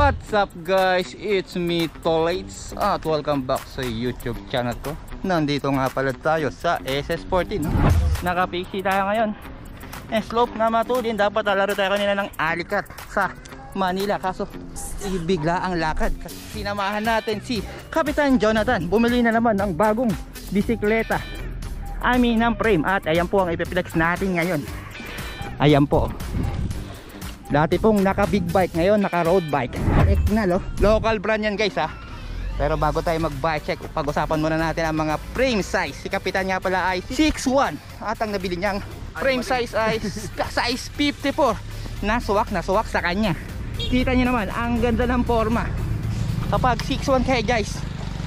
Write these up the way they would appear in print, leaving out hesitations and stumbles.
What's up guys? It's me Tolates at welcome back sa YouTube channel ko. Nandito nga pala tayo sa SS14 no? Nakapixie tayo ngayon. Slope na matulin. Dapat alaro tayo kanina ng Alicat sa Manila. Kaso bigla ang lakad. Kasi sinamahan natin si Kapitan Jonathan. Bumili na naman ng bagong bisikleta, ng frame. At ayan po ang ipiplex natin ngayon. Ayan po. Dati pong naka big bike, ngayon naka road bike. Eknal, local brand yan guys ha. Pero bago tayo mag bike check, pag-usapan muna natin ang mga frame size. Si Kapitan nga pala ay 6'1", at ang nabili niyang frame size ay size 54. Nasuwak sa kanya. Kita niyo naman ang ganda ng forma. Kapag 6'1 kayo guys,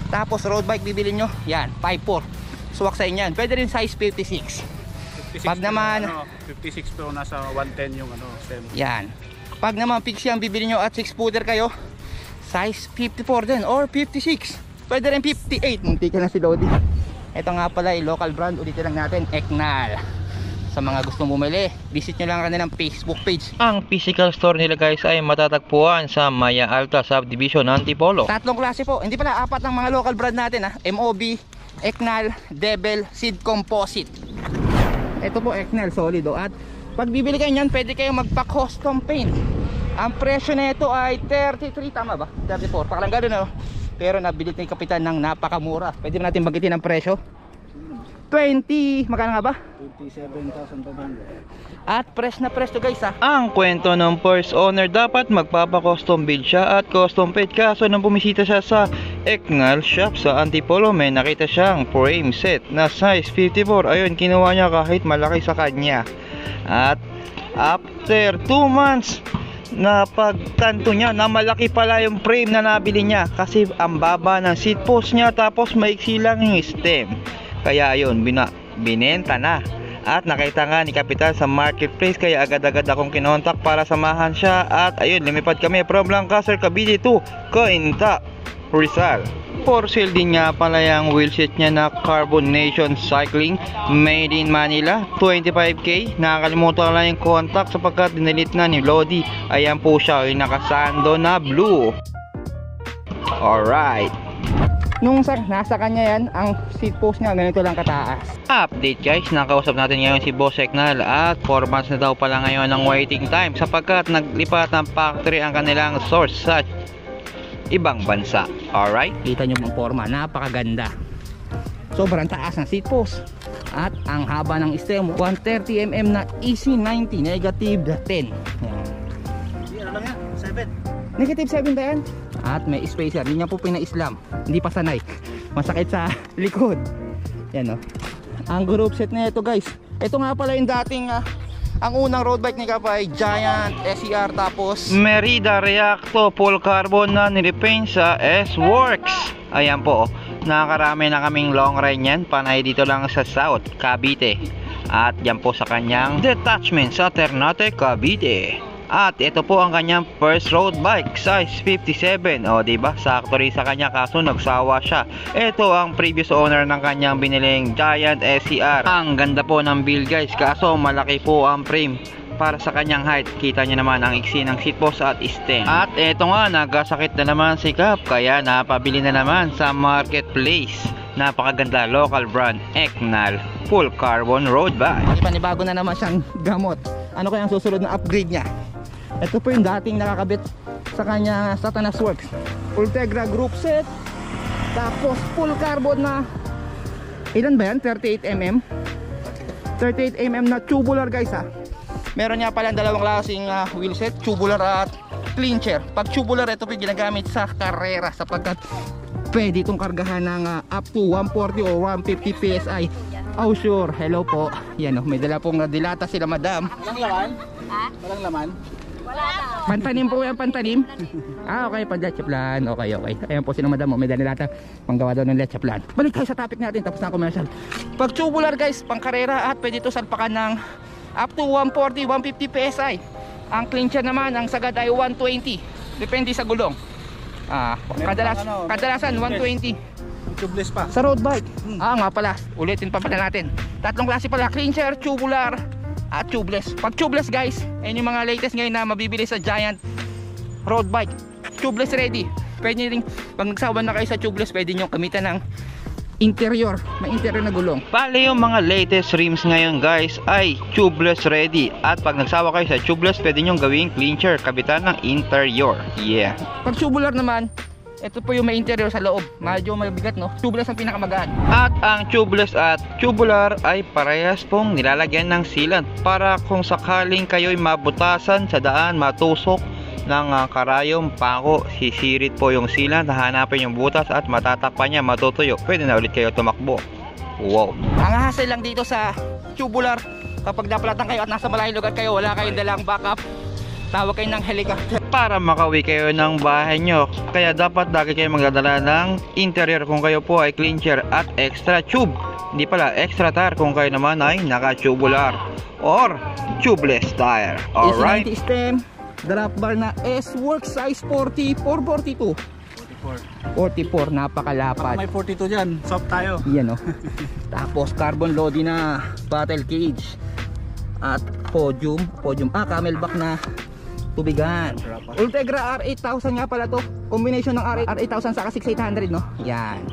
tapos road bike bibili nyo, yan 5'4", suwak sa inyo yan. Pwede rin size 56. Pag naman 56 pero nasa 110 yung stem. Yan. Pag naman fix yan bibili nyo at 6 footer kayo, size 54 din or 56. Pwede rin 58. Munti ka na si Lodi. Ito nga pala ay local brand. Ulitin lang natin, Eknal. Sa mga gustong bumili, visit nyo lang kanilang Facebook page. Ang physical store nila guys ay matatagpuan sa Maya Alta Subdivision, Antipolo. Tatlong klase po. Hindi pala, apat ang mga local brand natin ha. MOB, Eknal, Devil, Seed Composite. Ito po Eknal, solid o. At pag bibili kayo nyan, pwede kayo magpa-custom paint. Ang presyo na ito ay 33, tama ba? 34, parang gano'n o. Pero nabilit ni Kapitan ng napakamura. Pwede natin bagitin ang presyo. 20, magkano nga ba? 27,500. At press na press to guys ha. Ang kwento ng first owner, dapat magpapa-custom build siya at custom paint. Kaso nang bumisita siya sa Eknal shop sa Antipolo, may nakita siyang frame set na size 54. Ayun, kinuha niya kahit malaki sa kanya. At after 2 months, na pagtanto niya na malaki pala yung frame na nabili niya. Kasi ang baba ng seat post niya, tapos maiksi lang yung stem. Kaya ayun, binenta na. At nakita nga ni Kapitan sa marketplace, kaya agad-agad akong kinontak para samahan siya. At ayun, lumipad kami from Lancaster, Cavite to Cainta, Rizal. For sale din nga pala yung wheelset niya na Carbon Nation Cycling, made in Manila, 25k. Nakakalimutan lang yung contact sapagkat dinilit na ni Lodi. Ayan po siya, yung nakasando na blue. Alright. Nung nasa kanya yan, ang seat post niya ganito lang kataas. Update guys, nakausap natin ngayon si Boss Eknal at 4 months na daw pala ngayon ng waiting time sapagkat naglipat ng factory ang kanilang source sa ibang bansa. Alright? Kita nyo ang forma, napakaganda. Sobrang taas ng seat post. At ang haba ng stem, 130mm na EC90, negative 10. Yan. Ano lang yan? 7. Negative 7 ba yan? At may spacer, hindi niya po pina-islam. Hindi pa sanay. Masakit sa likod. Yan o. Ang group set na ito guys. Ito nga pala yung dating ang unang road bike ni Kapa ay Giant SCR, tapos Merida Reacto full carbon na nirepaint sa S-Works. Ayan po, nakakarami na kaming long ride yan. Panay dito lang sa South Cavite. At yan po sa kanyang detachment sa Ternate, Cavite. At ito po ang kanyang first road bike, size 57. O diba, sakto rin sa kanya kaso nagsawa siya. Ito ang previous owner ng kanyang biniling Giant SCR. Ang ganda po ng build guys, kaso malaki po ang frame para sa kanyang height. Kita nyo naman ang iksi ng seat post at stem. At ito nga, nagkasakit na naman si Cap, kaya napabili na naman sa marketplace. Napakaganda, local brand, Eknal full carbon road bike. Panibago na naman siyang gamot. Ano kaya ang susunod na upgrade niya? Ito po yung dating nakakabit sa kanya Satanas Works, Ultegra group set, tapos full carbon na ilan ba yan? 38mm 38mm na tubular guys ha. Meron niya pala dalawang klaseng wheel set, tubular at clincher. Pag tubular, ito po ginagamit sa karera sapagkat pwede itong kargahan ng up to 140 o 150 PSI. Oh sure, hello po. Yan o, may dala pong dilata sila madam. Walang laman? Ha? Walang laman? Pantanim po yan, pantanim. Okay, pang leche plan. Okay. Ayan po sila madam, may danilata panggawa daw ng leche plan. Balik tayo sa topic natin, tapos na commercial. Pag tubular guys, pang karera, at pwede ito salpakan ng up to 140, 150 PSI. Ang clincher naman, ang sagad ay 120. Depende sa gulong. Kadalasan 120. Tubeless pa. Sa road bike. Nga pala, ulitin pa pala natin. Tatlong klase pala, clincher, tubular, at tubeless. Pag tubeless guys, ayun yung mga latest ngayon na mabibili sa Giant road bike. tubeless ready. Pwede rin, pag nagsawa na kayo sa tubeless, pwede nyo gamitan ng interior, may interior na gulong. Bale yung mga latest rims ngayon guys ay tubeless ready. At pag nagsawa kayo sa tubeless, pwede nyo gawing clincher, kabitan ng interior. Yeah. Pag tubular naman, ito po yung may interior sa loob. Medyo mabigat, no? Tubeless ang pinakamagaan. At ang tubeless at tubular ay parehas pong nilalagyan ng sealant para kung sakaling kayo'y mabutasan sa daan, matusok ng karayom, pako, sisirit po yung sealant, hahanapin yung butas at matatakpan niya, matutuyo. Pwede na ulit kayo tumakbo. Wow. Ang hassle lang dito sa tubular, kapag napalatan kayo at nasa malayong lugar kayo, wala kayong dalang backup, tawag kayo ng helicopter para makauwi kayo ng bahay nyo. Kaya dapat lagi kayo magdadala ng interior kung kayo po ay clincher at extra tube. Hindi pala, extra tire kung kayo naman ay naka-tubular or tubeless tire. Alright. AC90 stem, drop bar na S-Works size 40, 442. 44, napakalapad. May 42 dyan, soft tayo. Yan, oh. Tapos carbon loading na battle cage at podium, camelback na tubigan. Ultegra R8000 nga pala to. Combination ng R8000 saka 6800, no? Yan.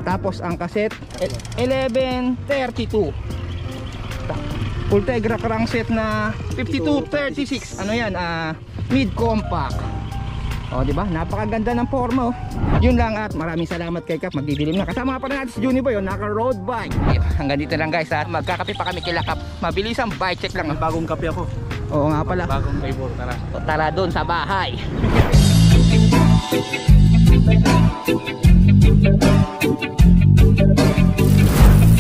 Tapos ang cassette 1132. Ultegra crankset na 5236. Ano yan? Mid compact. O, di ba? Napakaganda ng forma, oh. Yun lang at maraming salamat kay Kap. Magdidilim na. Kasama pa natin si Juniboy, oh, naka road bike. Hanggang dito lang guys, at magkakape pa kami kila Kap. Mabilis ang bike check lang. May bagong kape ako. Oo nga pala. Bagong flavor, tara. O, tara doon sa bahay.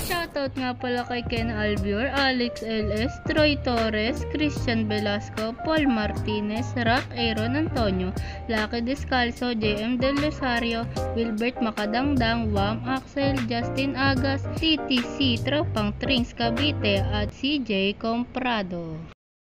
Shoutout nga pala kay Ken Albior, Alex LS, Troy Torres, Christian Velasco, Paul Martinez, Rock Aaron Antonio, Lucky Descalzo, JM Del Rosario, Wilbert Makadangdang, Wam Axel, Justin Agas, TTC, Tropang Trings Cavite at CJ Comprado.